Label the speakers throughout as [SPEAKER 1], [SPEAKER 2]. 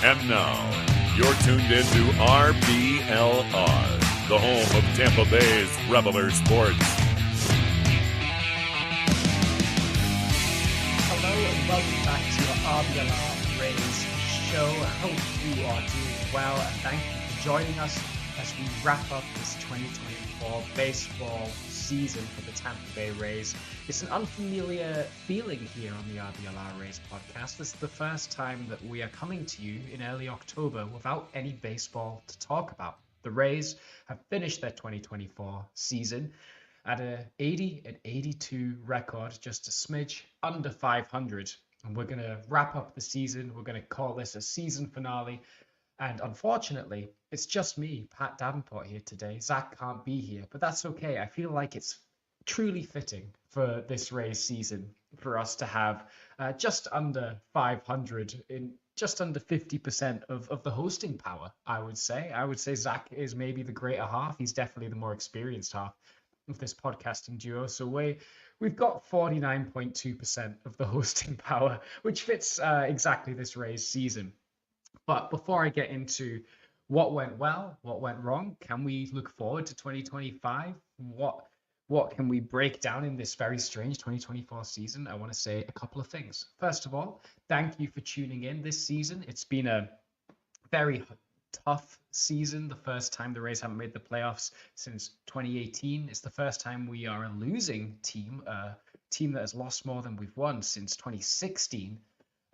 [SPEAKER 1] And now, you're tuned into RBLR, the home of Tampa Bay's Reveler Sports.
[SPEAKER 2] Hello and welcome back to the RBLR Rays show. I hope you are doing well and thank you for joining us as we wrap up this 2024 baseball season for the Tampa Bay Rays. It's an unfamiliar feeling here on the RBLR Rays podcast. This is the first time that we are coming to you in early October without any baseball to talk about. The Rays have finished their 2024 season at a 80-82 record, just a smidge under 500. And we're going to wrap up the season. We're going to call this a season finale. And unfortunately, it's just me, Pat Davenport, here today. Zach can't be here, but that's okay. I feel like it's truly fitting for this Rays season for us to have just under 500 in just under 50% of the hosting power, I would say. I would say Zach is maybe the greater half. He's definitely the more experienced half of this podcasting duo. So we've got 49.2% of the hosting power, which fits exactly this Rays season. But before I get into what went well, what went wrong, can we look forward to 2025? What can we break down in this very strange 2024 season? I want to say a couple of things. First of all, thank you for tuning in this season. It's been a very tough season. The first time the Rays haven't made the playoffs since 2018. It's the first time we are a losing team, a team that has lost more than we've won since 2016.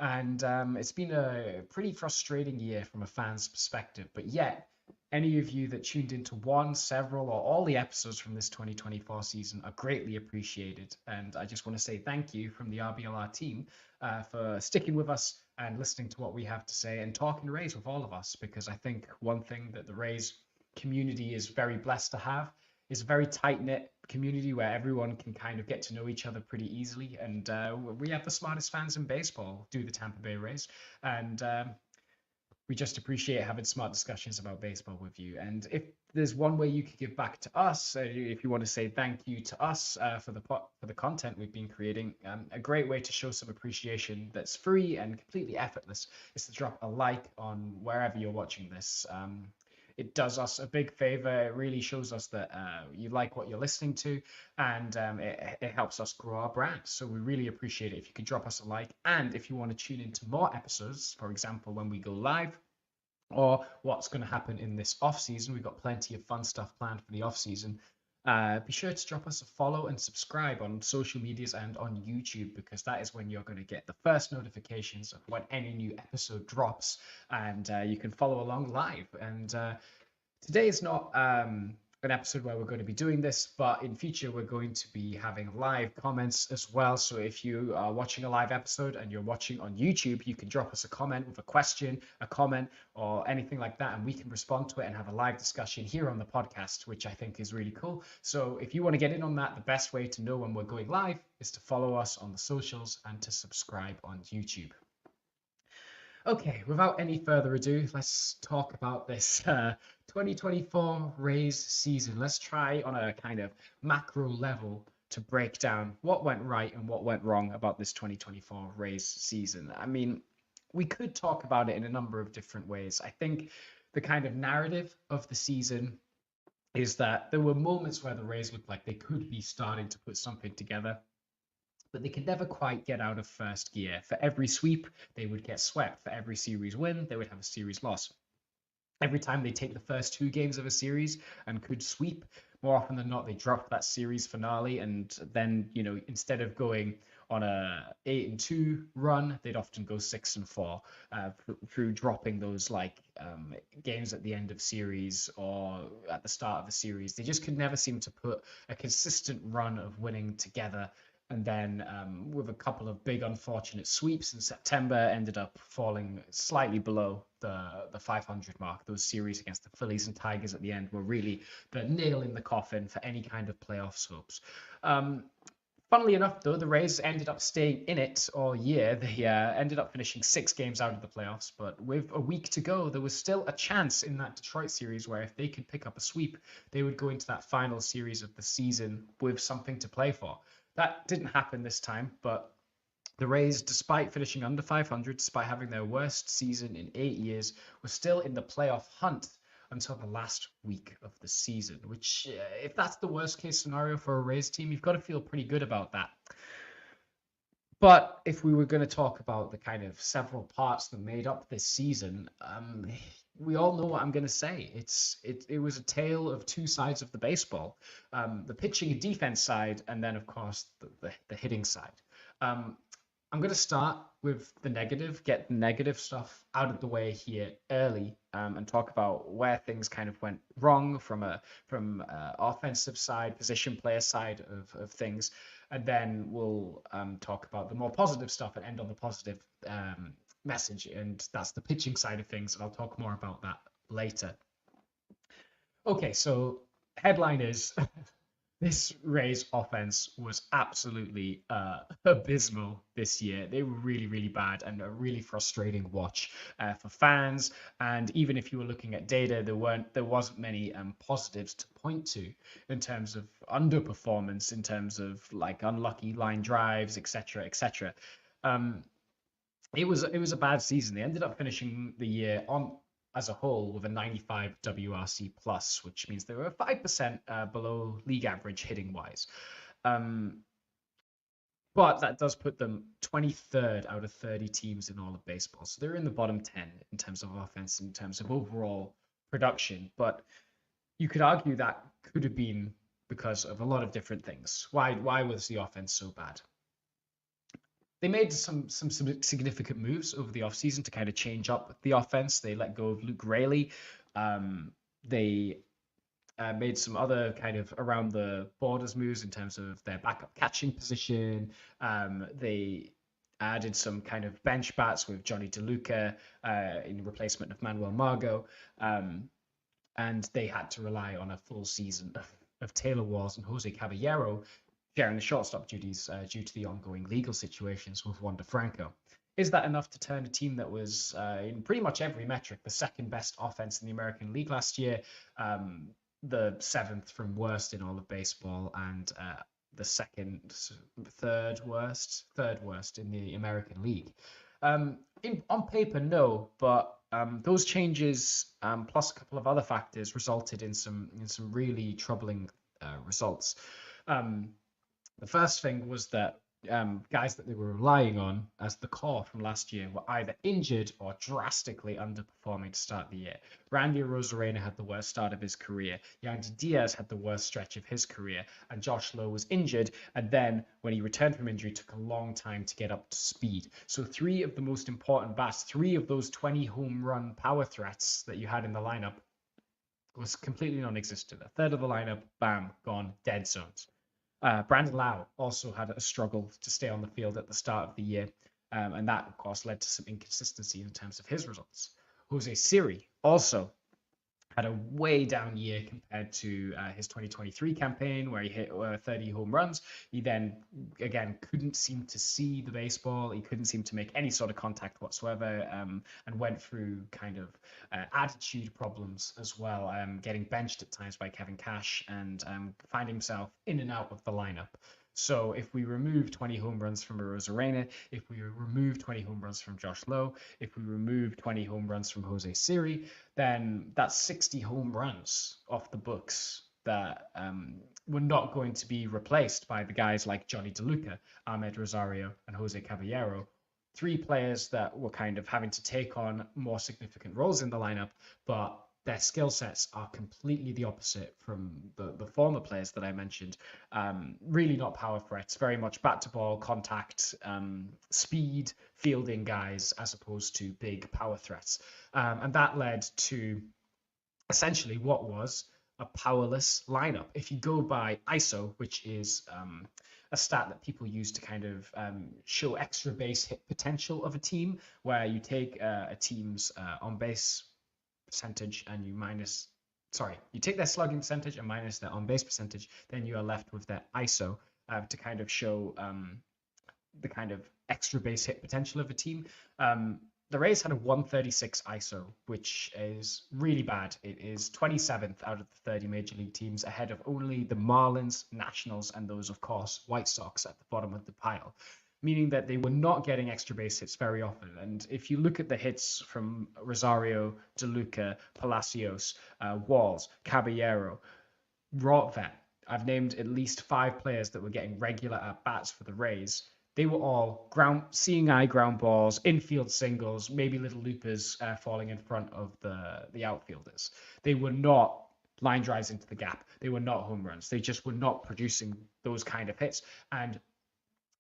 [SPEAKER 2] And it's been a pretty frustrating year from a fan's perspective. But yet, any of you that tuned into one, several, or all the episodes from this 2024 season are greatly appreciated. And I just want to say thank you from the RBLR team for sticking with us and listening to what we have to say and talking Rays with all of us. Because I think one thing that the Rays community is very blessed to have is a very tight-knit community where everyone can kind of get to know each other pretty easily. And we have the smartest fans in baseball, do the Tampa Bay Rays. And we just appreciate having smart discussions about baseball with you. And if there's one way you could give back to us, if you want to say thank you to us for the content we've been creating, a great way to show some appreciation that's free and completely effortless is to drop a like on wherever you're watching this. It does us a big favor. It really shows us that you like what you're listening to, and it helps us grow our brand. So we really appreciate it if you could drop us a like. And if you want to tune into more episodes, for example, when we go live, or what's going to happen in this off season, we've got plenty of fun stuff planned for the off season. Be sure to drop us a follow and subscribe on social medias and on YouTube, because that is when you're going to get the first notifications of when any new episode drops, and you can follow along live. And today is not an episode where we're going to be doing this, but in future we're going to be having live comments as well. So if you are watching a live episode and you're watching on YouTube, you can drop us a comment with a question, a comment, or anything like that, and we can respond to it and have a live discussion here on the podcast, which I think is really cool. So if you want to get in on that, the best way to know when we're going live is to follow us on the socials and to subscribe on YouTube. Okay, without any further ado, let's talk about this 2024 Rays season. Let's try on a kind of macro level to break down what went right and what went wrong about this 2024 Rays season. I mean, we could talk about it in a number of different ways. I think the kind of narrative of the season is that there were moments where the Rays looked like they could be starting to put something together, but they could never quite get out of first gear. For every sweep, they would get swept. For every series win, they would have a series loss. Every time they take the first two games of a series and could sweep, more often than not, they drop that series finale. And then, instead of going on a 8-2 run, they'd often go 6-4 through dropping those games at the end of series or at the start of the series. They just could never seem to put a consistent run of winning together. And then with a couple of big unfortunate sweeps in September, ended up falling slightly below the 500 mark. Those series against the Phillies and Tigers at the end were really the nail in the coffin for any kind of playoffs hopes. Funnily enough, though, the Rays ended up staying in it all year. They ended up finishing 6 games out of the playoffs, but with a week to go, there was still a chance in that Detroit series where if they could pick up a sweep, they would go into that final series of the season with something to play for. That didn't happen this time, but The Rays, despite finishing under 500, despite having their worst season in 8 years, were still in the playoff hunt until the last week of the season, which, if that's the worst case scenario for a Rays team, you've got to feel pretty good about that. But if we were going to talk about the kind of several parts that made up this season, we all know what I'm going to say. It was a tale of two sides of the baseball, the pitching and defense side, and then of course the hitting side. I'm going to start with the negative, get the negative stuff out of the way here early, and talk about where things kind of went wrong from offensive side, position player side of things, and then we'll talk about the more positive stuff and end on the positive message, and that's the pitching side of things, and I'll talk more about that later. Okay, so headline is this Rays offense was absolutely abysmal this year. They were really, really bad and a really frustrating watch for fans. And even if you were looking at data, there wasn't many positives to point to in terms of underperformance, in terms of like unlucky line drives, etc., etc. It was a bad season. They ended up finishing the year on as a whole with a 95 WRC plus, which means they were 5% below league average hitting wise. But that does put them 23rd out of 30 teams in all of baseball. So they're in the bottom 10 in terms of offense, in terms of overall production. But you could argue that could have been because of a lot of different things. Why was the offense so bad? They made some significant moves over the offseason to kind of change up the offense. They let go of Luke Raley. They made some other kind of around the borders moves in terms of their backup catching position. They added some kind of bench bats with Johnny DeLuca in replacement of Manuel Margot. And they had to rely on a full season of Taylor Walls and Jose Caballero sharing the shortstop duties due to the ongoing legal situations with Wander Franco. Is that enough to turn a team that was in pretty much every metric the second best offense in the American League last year, the seventh from worst in all of baseball, and the third worst in the American League? On paper, no, but those changes plus a couple of other factors resulted in some really troubling results. The first thing was that guys that they were relying on as the core from last year were either injured or drastically underperforming to start the year. Randy Arozarena had the worst start of his career. Yandy Diaz had the worst stretch of his career. And Josh Lowe was injured. And then when he returned from injury, it took a long time to get up to speed. So three of the most important bats, three of those 20 home run power threats that you had in the lineup was completely non-existent. A third of the lineup, bam, gone, dead zones. Brandon Lau also had a struggle to stay on the field at the start of the year, and that, of course, led to some inconsistency in terms of his results. Jose Siri also had a way down year compared to his 2023 campaign, where he hit 30 home runs. He then, again, couldn't seem to see the baseball. He couldn't seem to make any sort of contact whatsoever, and went through kind of attitude problems as well, getting benched at times by Kevin Cash and finding himself in and out of the lineup. So if we remove 20 home runs from Arozarena, if we remove 20 home runs from Josh Lowe, if we remove 20 home runs from Jose Siri, then that's 60 home runs off the books that were not going to be replaced by the guys like Johnny DeLuca, Ahmed Rosario, and Jose Caballero. Three players that were kind of having to take on more significant roles in the lineup, but their skill sets are completely the opposite from the former players that I mentioned. Really not power threats, very much bat to ball, contact, speed, fielding guys, as opposed to big power threats. And that led to essentially what was a powerless lineup. If you go by ISO, which is a stat that people use to kind of show extra base hit potential of a team, where you take a team's on base percentage and you take their slugging percentage and minus their on base percentage, then you are left with their ISO to kind of show the kind of extra base hit potential of a team. The Rays had a 136 ISO, which is really bad. It is 27th out of the 30 major league teams, ahead of only the Marlins, Nationals, and those, of course, White Sox at the bottom of the pile. meaning that they were not getting extra base hits very often. And if you look at the hits from Rosario, DeLuca, Palacios, Walls, Caballero, Rotvet, I've named at least 5 players that were getting regular at bats for the Rays. They were all seeing eye ground balls, infield singles, maybe little loopers falling in front of the outfielders. They were not line drives into the gap. They were not home runs. They just were not producing those kind of hits. And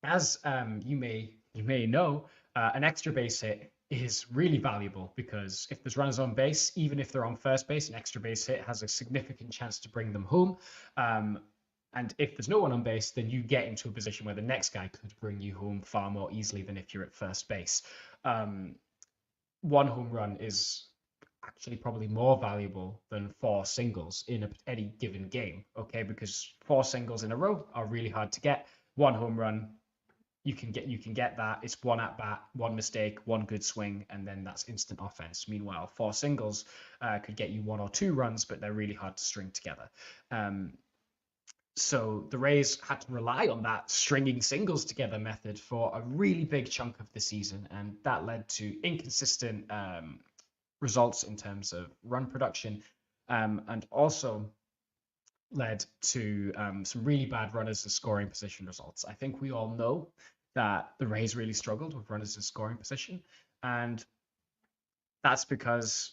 [SPEAKER 2] as you may know, an extra base hit is really valuable because if there's runners on base, even if they're on first base, an extra base hit has a significant chance to bring them home. And if there's no one on base, then you get into a position where the next guy could bring you home far more easily than if you're at first base. One home run is actually probably more valuable than 4 singles in any given game, okay? Because 4 singles in a row are really hard to get. One home run, you can get that. It's one at bat, one mistake, one good swing, and then that's instant offense. Meanwhile, 4 singles could get you 1 or 2 runs, but they're really hard to string together. So the Rays had to rely on that stringing singles together method for a really big chunk of the season, and that led to inconsistent results in terms of run production, and also led to some really bad runners in scoring position results. I think we all know that the Rays really struggled with runners in scoring position, and that's because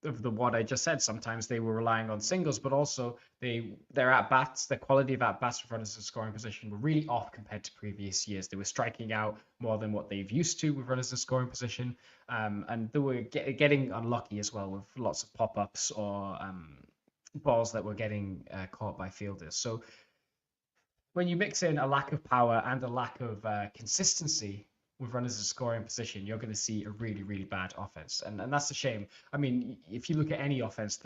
[SPEAKER 2] of what I just said. Sometimes they were relying on singles, but also their at-bats, their quality of at-bats with runners in scoring position were really off compared to previous years. They were striking out more than what they've used to with runners in scoring position, and they were getting unlucky as well with lots of pop-ups or balls that were getting caught by fielders. So when you mix in a lack of power and a lack of consistency with runners in scoring position, you're going to see a really, really bad offense. And that's a shame. I mean, if you look at any offense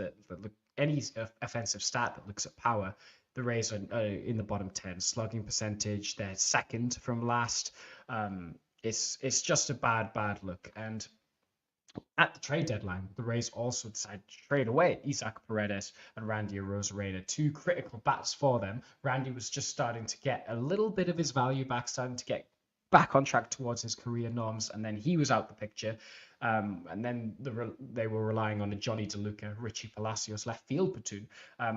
[SPEAKER 2] any offensive stat that looks at power, the Rays are in the bottom 10. Slugging percentage, they're second from last. It's just a bad look. And at the trade deadline, the Rays also decided to trade away Isaac Paredes and Randy Arozarena, 2 critical bats for them. Randy was just starting to get a little bit of his value back, starting to get back on track towards his career norms, and then he was out the picture. And then they were relying on a Johnny DeLuca, Richie Palacios left field platoon,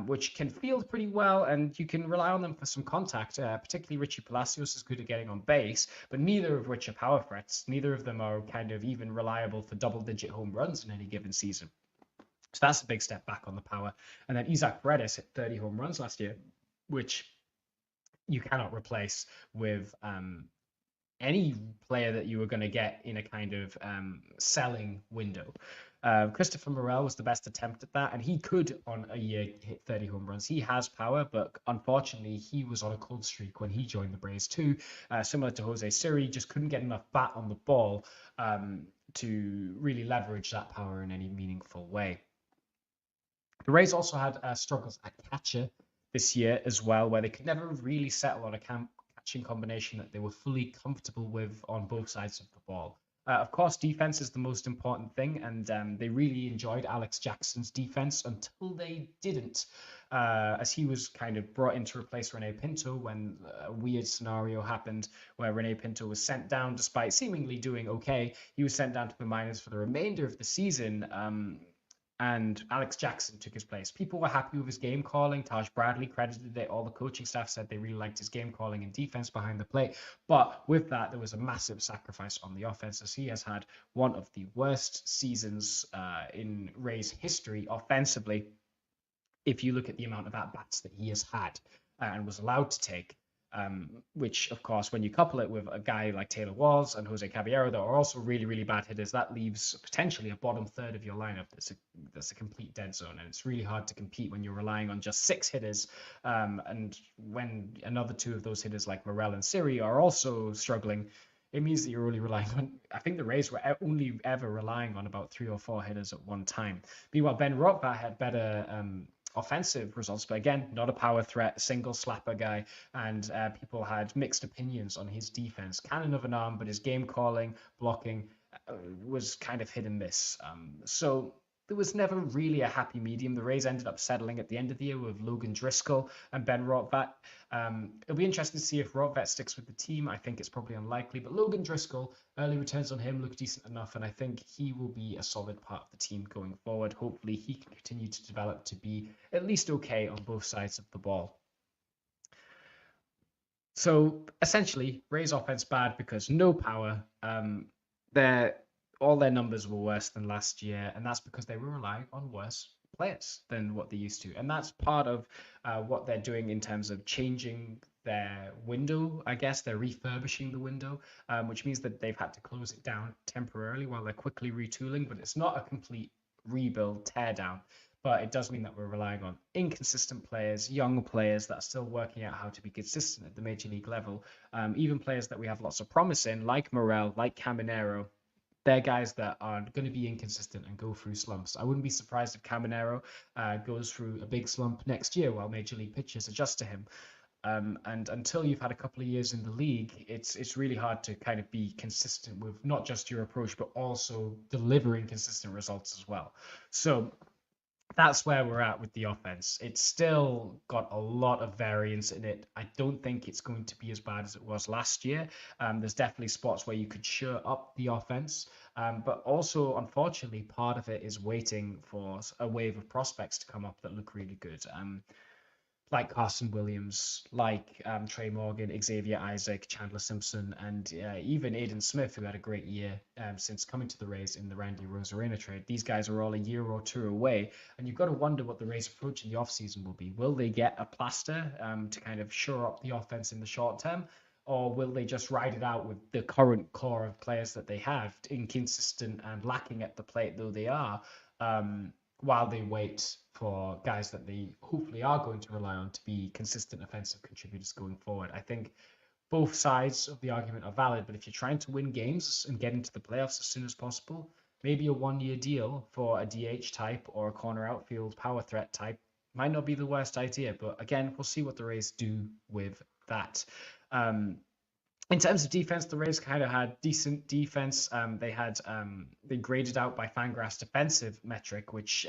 [SPEAKER 2] which can field pretty well, and you can rely on them for some contact. Particularly Richie Palacios is good at getting on base, but neither of which are power threats. Neither of them are kind of even reliable for double-digit home runs in any given season. So that's a big step back on the power. And then Isaac Paredes hit 30 home runs last year, which you cannot replace with any player that you were going to get in a kind of selling window. Christopher Morel was the best attempt at that, and he could on a year hit 30 home runs. He has power, but unfortunately he was on a cold streak when he joined the Braves too. Similar to Jose Siri, just couldn't get enough bat on the ball to really leverage that power in any meaningful way. The Rays also had struggles at catcher this year as well, where they could never really settle on a catching combination that they were fully comfortable with on both sides of the ball. Of course, defense is the most important thing, and they really enjoyed Alex Jackson's defense until they didn't, as he was kind of brought in to replace Rene Pinto when a weird scenario happened where Rene Pinto was sent down despite seemingly doing okay. He was sent down to the minors for the remainder of the season, and Alex Jackson took his place. People were happy with his game calling. Taj Bradley credited it. All the coaching staff said they really liked his game calling and defense behind the plate. But with that, there was a massive sacrifice on the offense, as he has had one of the worst seasons in Rays history offensively, if you look at the amount of at-bats that he has had and was allowed to take. Which, of course, when you couple it with a guy like Taylor Walls and Jose Caballero that are also really, really bad hitters, that leaves potentially a bottom third of your lineup that's a complete dead zone. And it's really hard to compete when you're relying on just 6 hitters. And when another 2 of those hitters like Morel and Siri are also struggling, it means that you're only relying on, I think the Rays were only ever relying on about 3 or 4 hitters at one time. Meanwhile, Ben Rotvat had better offensive results, but again, not a power threat, single slapper guy, and people had mixed opinions on his defense. Cannon of an arm, but his game calling, blocking was kind of hit and miss. So there was never really a happy medium. The Rays ended up settling at the end of the year with Logan Driscoll and Ben Rotvat. It'll be interesting to see if Rotvat sticks with the team. I think it's probably unlikely, but Logan Driscoll, early returns on him look decent enough, and I think he will be a solid part of the team going forward. Hopefully, he can continue to develop to be at least okay on both sides of the ball. So essentially, Rays offense bad because no power. All their numbers were worse than last year, and that's because they were relying on worse players than what they used to. And that's part of what they're doing in terms of changing their window, I guess. They're refurbishing the window, which means that they've had to close it down temporarily while they're quickly retooling, but it's not a complete rebuild, tear down. But it does mean that we're relying on inconsistent players, young players that are still working out how to be consistent at the major league level. Even players that we have lots of promise in, like Morel, like Caminero, they're guys that are going to be inconsistent and go through slumps. I wouldn't be surprised if Caminero goes through a big slump next year while major league pitchers adjust to him. And until you've had a couple of years in the league, it's really hard to kind of be consistent with not just your approach, but also delivering consistent results as well. So that's where we're at with the offense. It's still got a lot of variance in it. I don't think it's going to be as bad as it was last year. There's definitely spots where you could shore up the offense. But also, unfortunately, part of it is waiting for a wave of prospects to come up that look really good. Like Carson Williams, like Trey Morgan, Xavier Isaac, Chandler Simpson, and even Aiden Smith, who had a great year since coming to the Rays in the Randy Rosarena trade. These guys are all a year or two away, and you've got to wonder what the Rays' approach in the offseason will be. Will they get a plaster to kind of shore up the offense in the short term, or will they just ride it out with the current core of players that they have, inconsistent and lacking at the plate though they are, while they wait for guys that they hopefully are going to rely on to be consistent offensive contributors going forward? I think both sides of the argument are valid, but if you're trying to win games and get into the playoffs as soon as possible, maybe a one-year deal for a DH type or a corner outfield power threat type might not be the worst idea. But again, we'll see what the Rays do with that. In terms of defense, the Rays kind of had decent defense. They graded out by Fangraphs defensive metric, which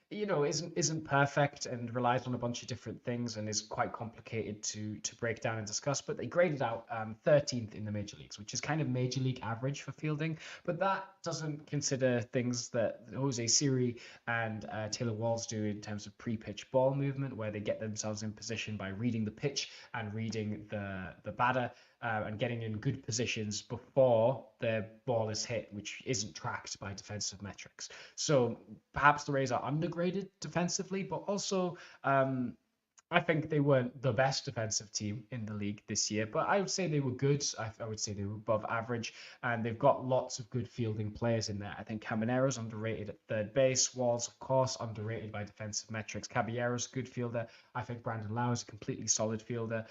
[SPEAKER 2] isn't perfect and relies on a bunch of different things and is quite complicated to break down and discuss. But they graded out 13th in the major leagues, which is kind of major league average for fielding. But that doesn't consider things that Jose Siri and Taylor Walls do in terms of pre-pitch ball movement, where they get themselves in position by reading the pitch and reading the batter. And getting in good positions before the ball is hit, which isn't tracked by defensive metrics. So perhaps the Rays are undergraded defensively, but also I think they weren't the best defensive team in the league this year, but I would say they were good. I would say they were above average, and they've got lots of good fielding players in there. I think Caminero's underrated at third base. Walls, of course, underrated by defensive metrics. Caballero's a good fielder. I think Brandon Lau is a completely solid fielder.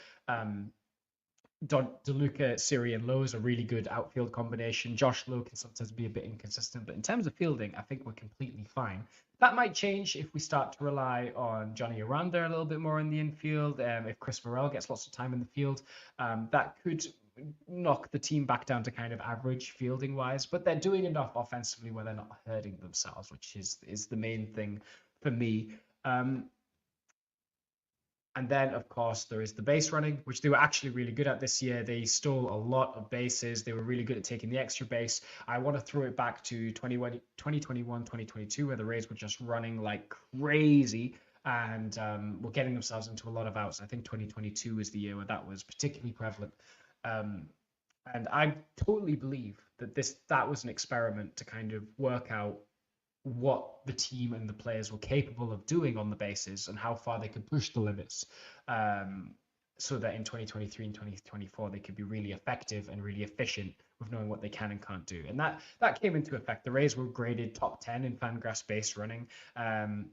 [SPEAKER 2] DeLuca, Siri, and Lowe is a really good outfield combination. Josh Lowe can sometimes be a bit inconsistent, but in terms of fielding, I think we're completely fine. That might change if we start to rely on Johnny Aranda a little bit more in the infield. If Chris Morel gets lots of time in the field, that could knock the team back down to kind of average fielding wise, but they're doing enough offensively where they're not hurting themselves, which is the main thing for me. And then, of course, there is the base running, which they were actually really good at this year. They stole a lot of bases. They were really good at taking the extra base. I want to throw it back to 2021, 2022, where the Rays were just running like crazy and were getting themselves into a lot of outs. I think 2022 was the year where that was particularly prevalent. And I totally believe that that was an experiment to kind of work out what the team and the players were capable of doing on the bases and how far they could push the limits, so that in 2023 and 2024 they could be really effective and really efficient with knowing what they can and can't do. And that came into effect. The Rays were graded top 10 in Fangraphs base running, and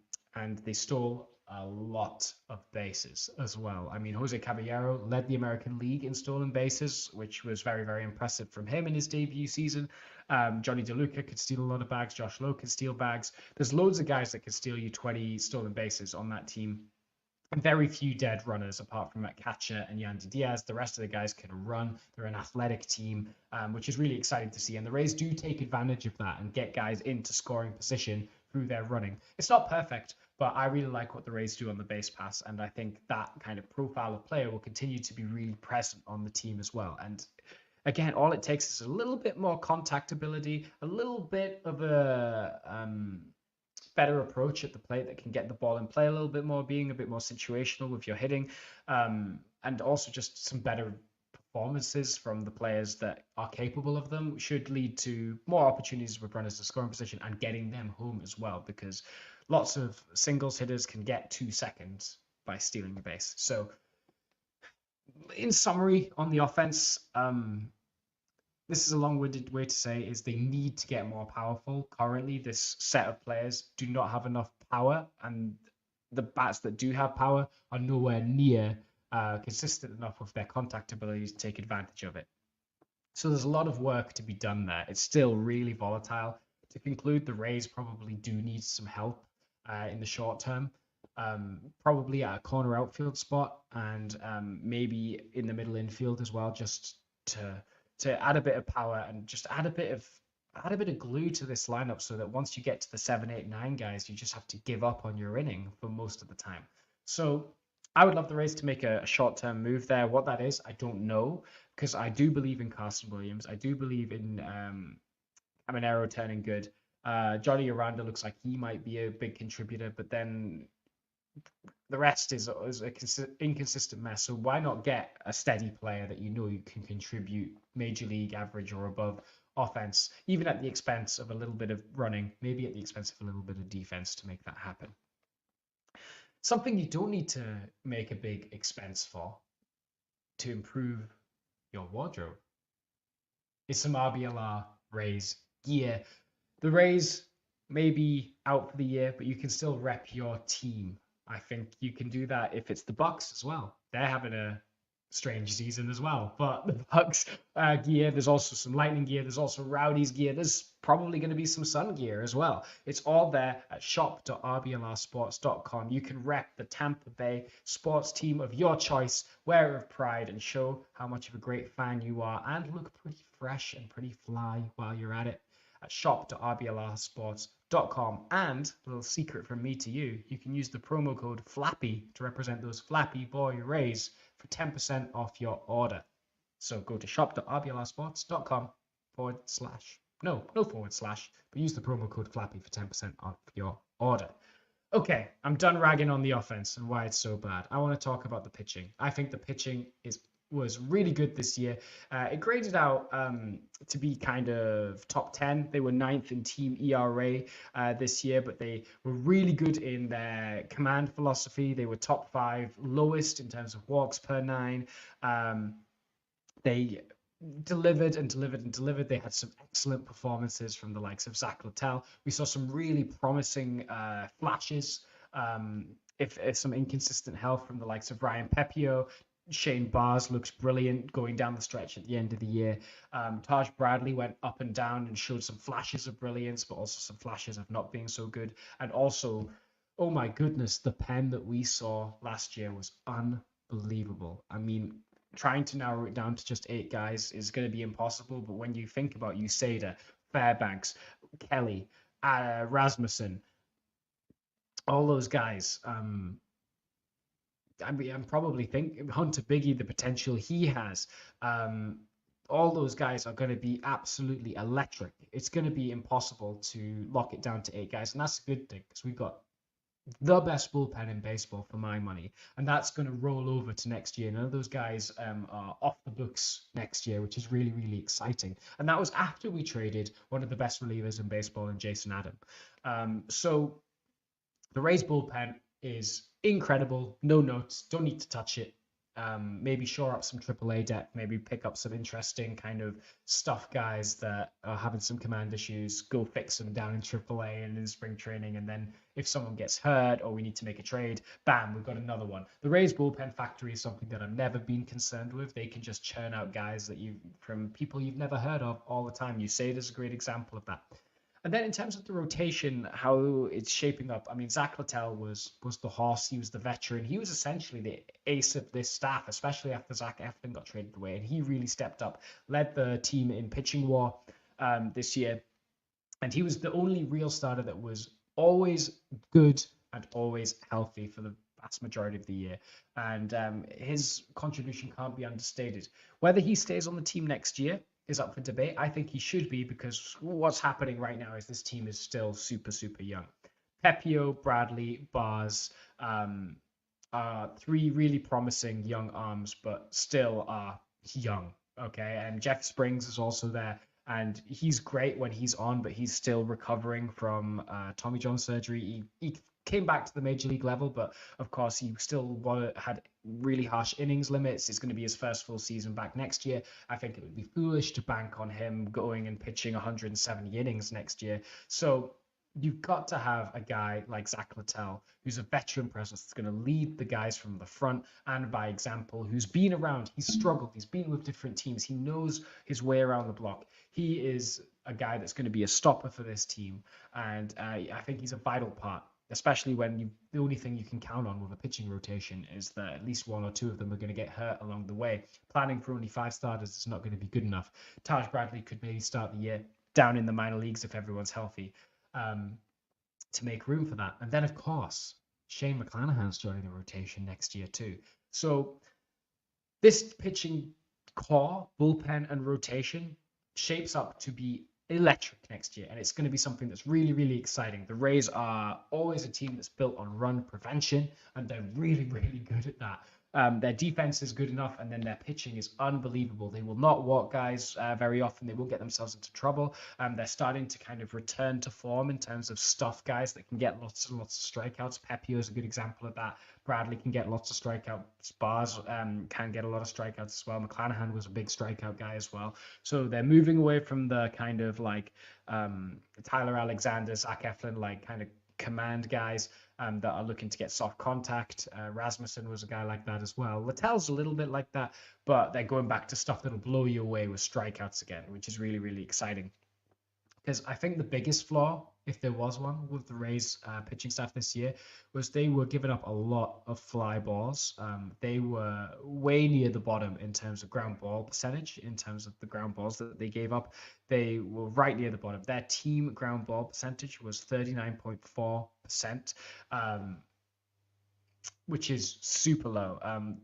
[SPEAKER 2] they stole a lot of bases as well. I mean, Jose Caballero led the American League in stolen bases, which was very, very impressive from him in his debut season. Johnny DeLuca could steal a lot of bags. Josh Lowe could steal bags. There's loads of guys that could steal you 20 stolen bases on that team. And very few dead runners apart from Matt Catcher and Yandy Diaz. The rest of the guys can run. They're an athletic team, which is really exciting to see. And the Rays do take advantage of that and get guys into scoring position through their running. It's not perfect, but I really like what the Rays do on the base pass, and I think that kind of profile of player will continue to be really present on the team as well. And again, all it takes is a little bit more contact ability, a little bit of a better approach at the plate that can get the ball in play a little bit more, being a bit more situational with your hitting, and also just some better performances from the players that are capable of them should lead to more opportunities with runners to scoring position and getting them home as well, because lots of singles hitters can get 2 seconds by stealing the base. So in summary on the offense, this is a long-winded way to say is they need to get more powerful. Currently, this set of players do not have enough power, and the bats that do have power are nowhere near consistent enough with their contact ability to take advantage of it. So there's a lot of work to be done there. It's still really volatile. To conclude, the Rays probably do need some help in the short term. Probably at a corner outfield spot, and maybe in the middle infield as well, just to add a bit of power and just add a bit of glue to this lineup, so that once you get to the 7, 8, 9 guys, you just have to give up on your inning for most of the time. So I would love the Rays to make a short-term move there. What that is, I don't know, because I do believe in Carson Williams. I do believe in Caminero turning good. Johnny Aranda looks like he might be a big contributor, but then the rest is a inconsistent mess. So why not get a steady player that you know you can contribute major league average or above offense, even at the expense of a little bit of running, maybe at the expense of a little bit of defense to make that happen. Something you don't need to make a big expense for to improve your wardrobe is some RBLR Rays gear. The Rays may be out for the year, but you can still rep your team. I think you can do that if it's the Bucks as well. They're having a strange season as well. But the Bucks gear, there's also some Lightning gear. There's also Rowdy's gear. There's probably going to be some Sun gear as well. It's all there at shop.rblrsports.com. You can rep the Tampa Bay sports team of your choice, wear it with pride, and show how much of a great fan you are, and look pretty fresh and pretty fly while you're at it at shop.rblrsports.com. And a little secret from me to you, you can use the promo code FLAPPY to represent those Flappy Boy Rays for 10% off your order. So go to shop.rblrsports.com / no forward slash, but use the promo code FLAPPY for 10% off your order. Okay, I'm done ragging on the offense and why it's so bad. I want to talk about the pitching. I think the pitching was really good this year. It graded out to be kind of top 10. They were 9th in team ERA this year, but they were really good in their command philosophy. They were top 5, lowest in terms of walks per 9. They delivered and delivered and delivered. They had some excellent performances from the likes of Zach Littell. We saw some really promising flashes. If some inconsistent health from the likes of Ryan Pepio. Shane Bars looks brilliant going down the stretch at the end of the year. Taj Bradley went up and down and showed some flashes of brilliance, but also some flashes of not being so good. And also, oh my goodness, the pen that we saw last year was unbelievable. I mean, trying to narrow it down to just 8 guys is going to be impossible, but when you think about Uceda, Fairbanks, Kelly, Rasmussen, all those guys, I'm probably thinking Hunter Biggie, the potential he has. All those guys are going to be absolutely electric. It's going to be impossible to lock it down to 8 guys, and that's a good thing because we've got the best bullpen in baseball for my money, and that's going to roll over to next year. None of those guys are off the books next year, which is really, really exciting. And that was after we traded one of the best relievers in baseball in Jason Adam. So the Rays bullpen is incredible. No notes, don't need to touch it. Maybe shore up some AAA depth, maybe pick up some interesting kind of stuff guys that are having some command issues, go fix them down in AAA and in spring training, and then if someone gets hurt or we need to make a trade, bam, we've got another one. The Rays bullpen factory is something that I've never been concerned with. They can just churn out guys that from people you've never heard of all the time. Uceda's a great example of that. And then in terms of the rotation, how it's shaping up, I mean, Zach Littell was the horse. He was the veteran. He was essentially the ace of this staff, especially after Zach Eflin got traded away. And he really stepped up, led the team in pitching war this year. And he was the only real starter that was always good and always healthy for the vast majority of the year. And his contribution can't be understated. Whether he stays on the team next year is up for debate. I think he should be, because what's happening right now is this team is still super, super young. Pepio, Bradley, Bars, three really promising young arms, but still are young. Okay, and Jeff Springs is also there, and he's great when he's on, but he's still recovering from Tommy John surgery. He came back to the major league level, but of course he still had really harsh innings limits. It's going to be his first full season back next year. I think it would be foolish to bank on him going and pitching 170 innings next year. So you've got to have a guy like Zach Littell, who's a veteran presence that's going to lead the guys from the front and by example, who's been around, he's struggled, he's been with different teams, he knows his way around the block. He is a guy that's going to be a stopper for this team, and I think he's a vital part, especially when the only thing you can count on with a pitching rotation is that at least one or two of them are going to get hurt along the way. Planning for only 5 starters is not going to be good enough. Taj Bradley could maybe start the year down in the minor leagues if everyone's healthy. To make room for that. And then, of course, Shane McClanahan's joining the rotation next year too. So this pitching core, bullpen, and rotation shapes up to be electric next year, and it's going to be something that's really, really exciting. The Rays are always a team that's built on run prevention, and they're really, really good at that. Their defense is good enough, and then their pitching is unbelievable. They will not walk guys very often. They won't get themselves into trouble. They're starting to kind of return to form in terms of stuff guys that can get lots and lots of strikeouts. Pepio is a good example of that. Bradley can get lots of strikeouts. Bars can get a lot of strikeouts as well. McClanahan was a big strikeout guy as well. So they're moving away from the kind of like Tyler Alexander, Zach Eflin, like kind of command guys that are looking to get soft contact. Rasmussen was a guy like that as well. Littell's a little bit like that, but they're going back to stuff that'll blow you away with strikeouts again, which is really, really exciting. Because I think the biggest flaw, if there was one, with the Rays pitching staff this year was they were giving up a lot of fly balls. They were way near the bottom in terms of ground ball percentage, in terms of the ground balls that they gave up. They were right near the bottom. Their team ground ball percentage was 39.4%. Which is super low.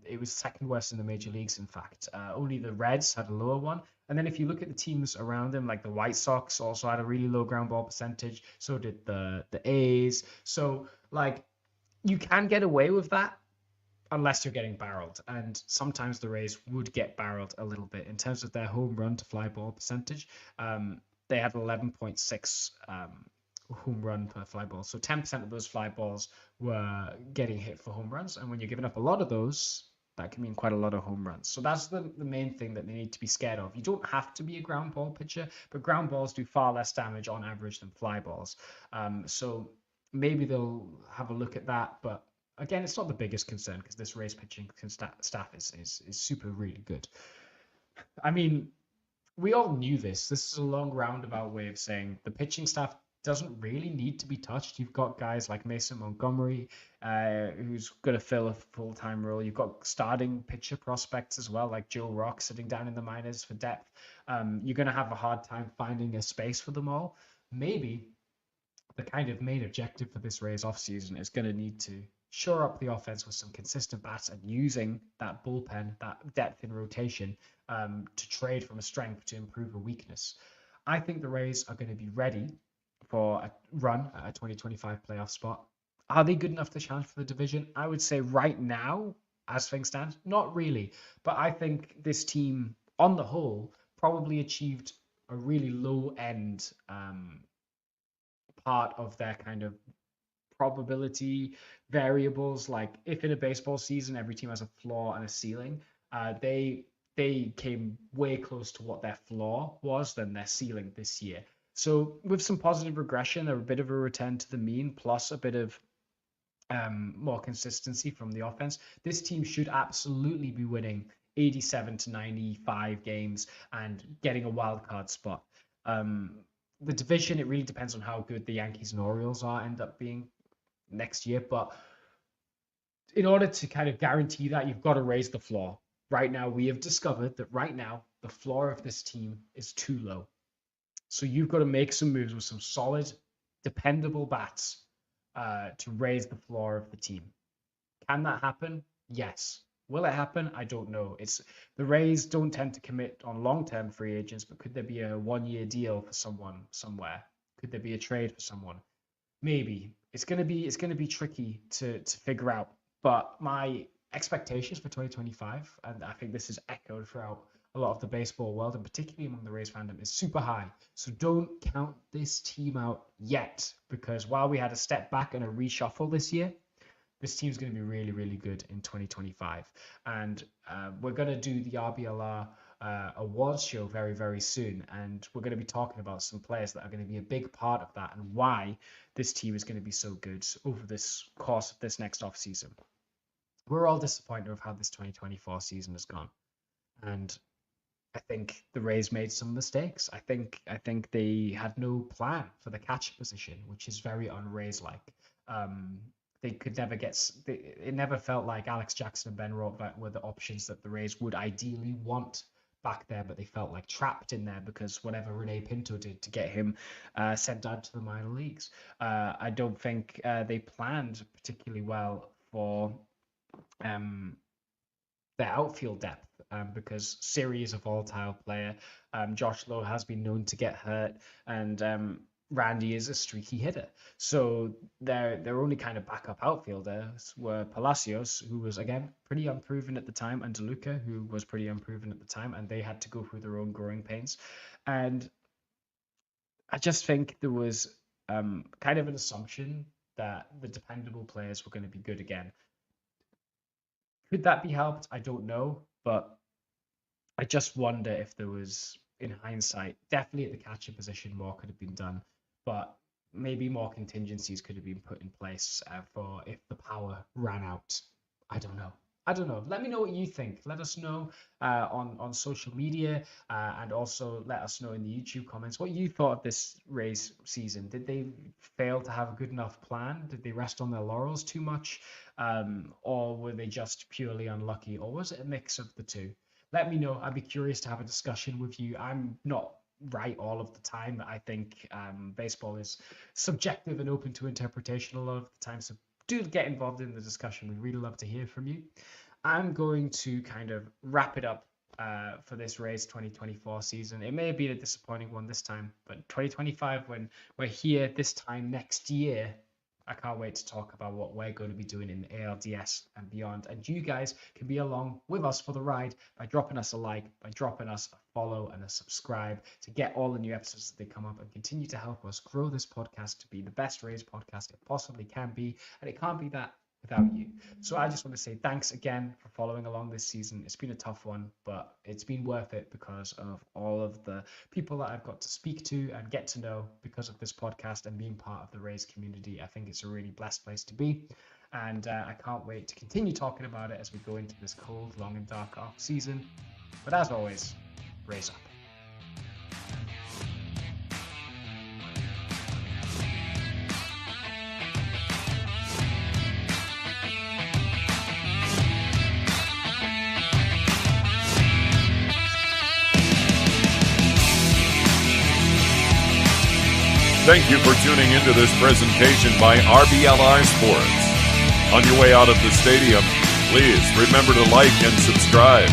[SPEAKER 2] It was second worst in the major leagues, in fact. Only the Reds had a lower one. And then if you look at the teams around them, like the White Sox also had a really low ground ball percentage. So did the A's. So, like, you can get away with that unless you're getting barreled. And sometimes the Rays would get barreled a little bit. In terms of their home run to fly ball percentage, they had 11.6 home run per fly ball. So 10% of those fly balls were getting hit for home runs. And when you're giving up a lot of those, that can mean quite a lot of home runs. So that's the main thing that they need to be scared of. You don't have to be a ground ball pitcher, but ground balls do far less damage on average than fly balls. So maybe they'll have a look at that. But again, it's not the biggest concern because this Rays pitching staff is super really good. I mean, we all knew this. This is a long roundabout way of saying the pitching staff doesn't really need to be touched. You've got guys like Mason Montgomery, who's going to fill a full-time role. You've got starting pitcher prospects as well, like Joe Rock sitting down in the minors for depth. You're going to have a hard time finding a space for them all. Maybe the kind of main objective for this Rays offseason is going to need to shore up the offense with some consistent bats and using that bullpen, that depth in rotation, to trade from a strength to improve a weakness. I think the Rays are going to be ready for a run at a 2025 playoff spot. Are they good enough to challenge for the division? I would say right now, as things stand, not really. But I think this team, on the whole, probably achieved a really low-end part of their kind of probability variables. Like if in a baseball season, every team has a floor and a ceiling, they came way close to what their floor was than their ceiling this year. So with some positive regression, a bit of a return to the mean, plus a bit of more consistency from the offense, this team should absolutely be winning 87 to 95 games and getting a wild card spot. The division, it really depends on how good the Yankees and Orioles end up being next year. But in order to kind of guarantee that, you've got to raise the floor. Right now, we have discovered that right now, the floor of this team is too low. So you've got to make some moves with some solid, dependable bats to raise the floor of the team. Can that happen? Yes. Will it happen? I don't know. The Rays don't tend to commit on long-term free agents, but could there be a one-year deal for someone somewhere? Could there be a trade for someone? Maybe. It's gonna be tricky to figure out. But my expectations for 2025, and I think this is echoed throughout a lot of the baseball world, and particularly among the Rays fandom, is super high. So don't count this team out yet, because while we had a step back and a reshuffle this year, this team's going to be really, really good in 2025. And we're going to do the RBLR awards show very, very soon. And we're going to be talking about some players that are going to be a big part of that and why this team is going to be so good over this course of this next offseason. We're all disappointed with how this 2024 season has gone. And I think the Rays made some mistakes. I think they had no plan for the catcher position, which is very un-Rays-like. They could never it never felt like Alex Jackson and Ben Rortvedt were the options that the Rays would ideally want back there, but they felt like trapped in there because whatever Rene Pinto did to get him sent down to the minor leagues. I don't think they planned particularly well for their outfield depth because Siri is a volatile player. Josh Lowe has been known to get hurt, and Randy is a streaky hitter. So their only kind of backup outfielders were Palacios, who was, again, pretty unproven at the time, and DeLuca, who was pretty unproven at the time, and they had to go through their own growing pains. And I just think there was kind of an assumption that the dependable players were going to be good again. Could that be helped? I don't know, but I just wonder if there was, in hindsight, definitely at the catcher position, more could have been done, but maybe more contingencies could have been put in place for if the power ran out. I don't know. Let me know what you think. Let us know on social media and also let us know in the YouTube comments what you thought of this Rays season. Did they fail to have a good enough plan? Did they rest on their laurels too much? Or were they just purely unlucky? Or was it a mix of the two? Let me know. I'd be curious to have a discussion with you. I'm not right all of the time. I think baseball is subjective and open to interpretation a lot of the time. So do get involved in the discussion. We'd really love to hear from you. I'm going to kind of wrap it up for this Rays 2024 season. It may have been a disappointing one this time, but 2025, when we're here this time next year, I can't wait to talk about what we're going to be doing in the ALDS and beyond. And you guys can be along with us for the ride by dropping us a like, by dropping us a follow and a subscribe to get all the new episodes that they come up and continue to help us grow this podcast to be the best Rays podcast it possibly can be. And it can't be that without you. So I just want to say thanks again for following along this season. It's been a tough one, but it's been worth it because of all of the people that I've got to speak to and get to know because of this podcast and being part of the Rays community. I think it's a really blessed place to be. And I can't wait to continue talking about it as we go into this cold, long and dark off season. But as always, Rays up.
[SPEAKER 1] Thank you for tuning into this presentation by RBLR Sports. On your way out of the stadium, please remember to like and subscribe.